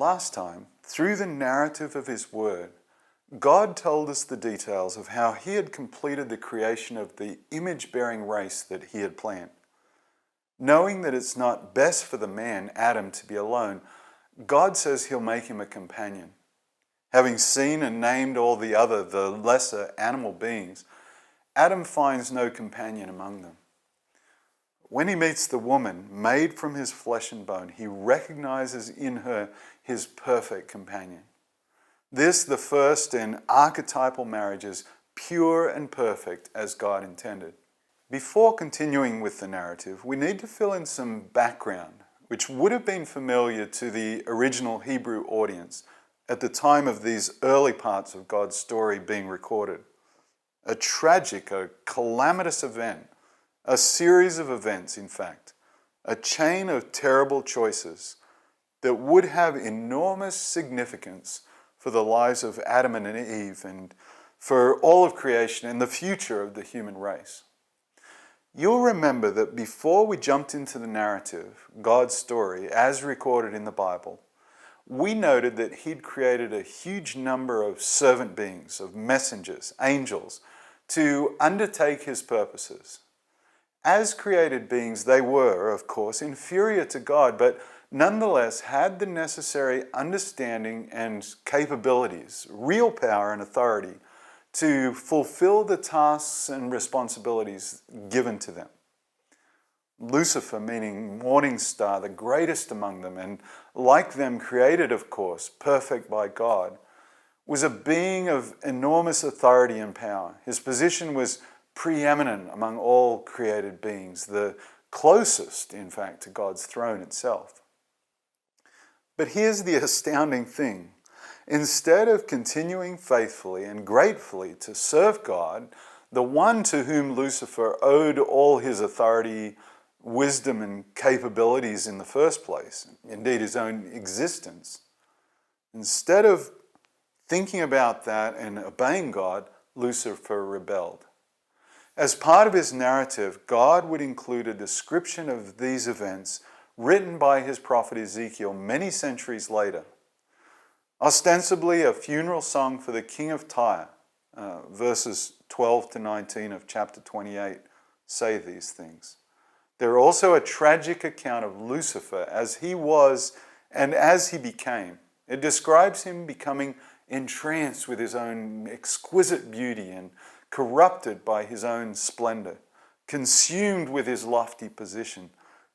Last time, through the narrative of His Word, God told us the details of how He had completed the creation of the image-bearing race that He had planned. Knowing that it's not best for the man, Adam, to be alone, God says He'll make him a companion. Having seen and named all the lesser animal beings, Adam finds no companion among them. When he meets the woman, made from his flesh and bone, he recognizes in her his perfect companion. This, the first in archetypal marriages, pure and perfect as God intended. Before continuing with the narrative, we need to fill in some background, which would have been familiar to the original Hebrew audience at the time of these early parts of God's story being recorded. A tragic, a calamitous event, a series of events, in fact, a chain of terrible choices that would have enormous significance for the lives of Adam and Eve and for all of creation and the future of the human race. You'll remember that before we jumped into the narrative, God's story, as recorded in the Bible, we noted that He'd created a huge number of servant beings, of messengers, angels, to undertake His purposes. As created beings, they were, of course, inferior to God, but nonetheless had the necessary understanding and capabilities, real power and authority, to fulfill the tasks and responsibilities given to them. Lucifer, meaning morning star, the greatest among them, and like them created, of course, perfect by God, was a being of enormous authority and power. His position was preeminent among all created beings, the closest, in fact, to God's throne itself. But here's the astounding thing. Instead of continuing faithfully and gratefully to serve God, the one to whom Lucifer owed all his authority, wisdom, and capabilities in the first place, indeed his own existence, instead of thinking about that and obeying God, Lucifer rebelled. As part of his narrative, God would include a description of these events written by his prophet Ezekiel many centuries later. Ostensibly a funeral song for the king of Tyre, verses 12 to 19 of chapter 28 say these things. They're also a tragic account of Lucifer as he was and as he became. It describes him becoming entranced with his own exquisite beauty and corrupted by his own splendor, consumed with his lofty position,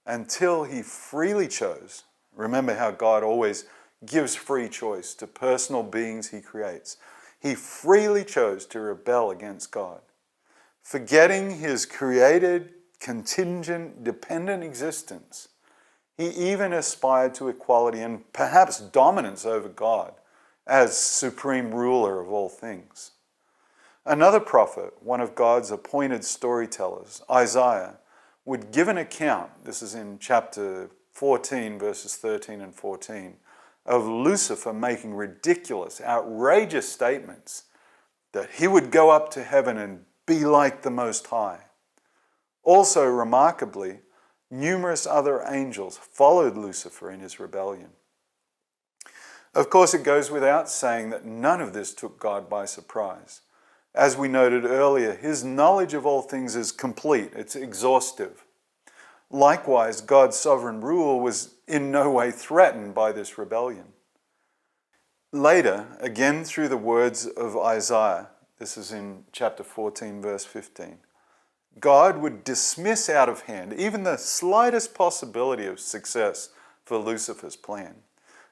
until he freely chose. Remember how God always gives free choice to personal beings He creates. He freely chose to rebel against God. Forgetting his created, contingent, dependent existence, he even aspired to equality and perhaps dominance over God as supreme ruler of all things. Another prophet, one of God's appointed storytellers, Isaiah, would give an account, this is in chapter 14, verses 13 and 14, of Lucifer making ridiculous, outrageous statements that he would go up to heaven and be like the Most High. Also, remarkably, numerous other angels followed Lucifer in his rebellion. Of course, it goes without saying that none of this took God by surprise. As we noted earlier, His knowledge of all things is complete, it's exhaustive. Likewise, God's sovereign rule was in no way threatened by this rebellion. Later, again through the words of Isaiah, this is in chapter 14, verse 15, God would dismiss out of hand even the slightest possibility of success for Lucifer's plan,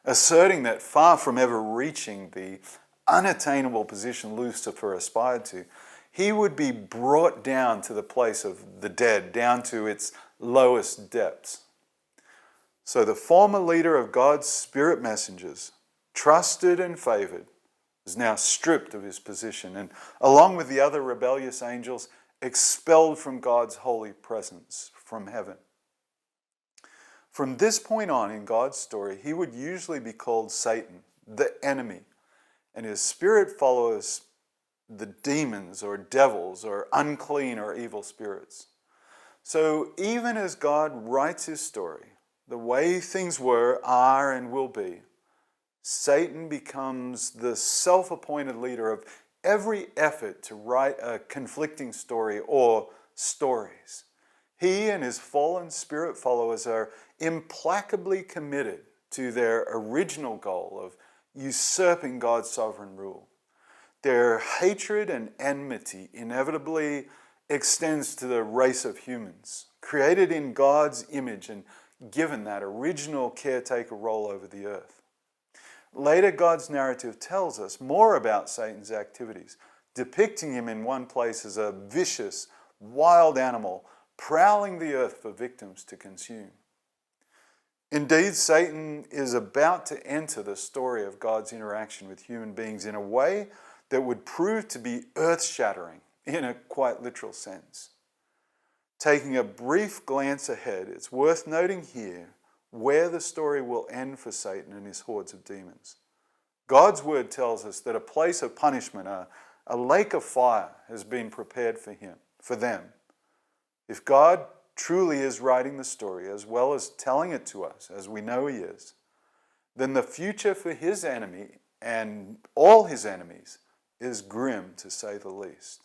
asserting that far from ever reaching the unattainable position Lucifer aspired to, he would be brought down to the place of the dead, down to its lowest depths. So the former leader of God's spirit messengers, trusted and favored, is now stripped of his position and, along with the other rebellious angels, expelled from God's holy presence from heaven. From this point on in God's story, he would usually be called Satan, the enemy, and his spirit followers, the demons or devils or unclean or evil spirits. So even as God writes His story, the way things were, are, and will be, Satan becomes the self-appointed leader of every effort to write a conflicting story or stories. He and his fallen spirit followers are implacably committed to their original goal of usurping God's sovereign rule. Their hatred and enmity inevitably extends to the race of humans, created in God's image and given that original caretaker role over the earth. Later, God's narrative tells us more about Satan's activities, depicting him in one place as a vicious, wild animal prowling the earth for victims to consume. Indeed, Satan is about to enter the story of God's interaction with human beings in a way that would prove to be earth-shattering in a quite literal sense. Taking a brief glance ahead, it's worth noting here where the story will end for Satan and his hordes of demons. God's word tells us that a place of punishment, a lake of fire, has been prepared for them. If God truly is writing the story as well as telling it to us, as we know he is, then the future for his enemy and all his enemies is grim, to say the least.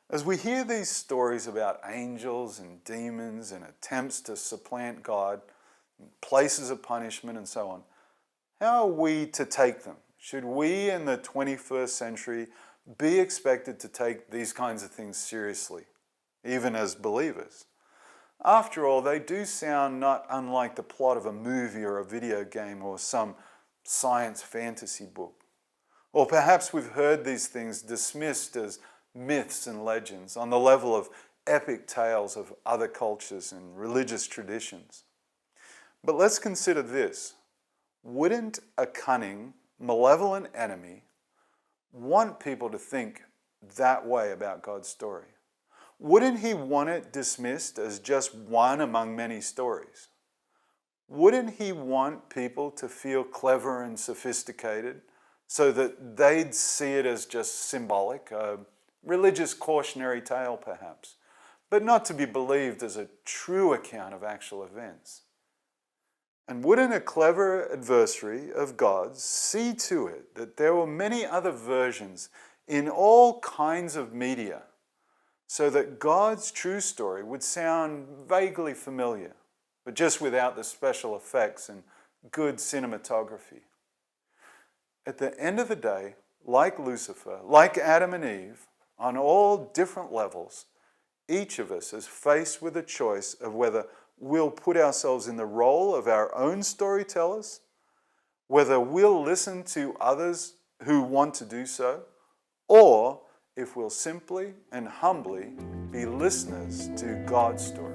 As we hear these stories about angels and demons and attempts to supplant God, places of punishment and so on, how are we to take them? Should we in the 21st century be expected to take these kinds of things seriously, even as believers? After all, they do sound not unlike the plot of a movie or a video game or some science fantasy book. Or perhaps we've heard these things dismissed as myths and legends on the level of epic tales of other cultures and religious traditions. But let's consider this. Wouldn't a cunning, malevolent enemy want people to think that way about God's story? Wouldn't he want it dismissed as just one among many stories? Wouldn't he want people to feel clever and sophisticated so that they'd see it as just symbolic, a religious cautionary tale perhaps, but not to be believed as a true account of actual events? And wouldn't a clever adversary of God see to it that there were many other versions in all kinds of media so that God's true story would sound vaguely familiar, but just without the special effects and good cinematography? At the end of the day, like Lucifer, like Adam and Eve, on all different levels, each of us is faced with a choice of whether we'll put ourselves in the role of our own storytellers, whether we'll listen to others who want to do so, or if we'll simply and humbly be listeners to God's story.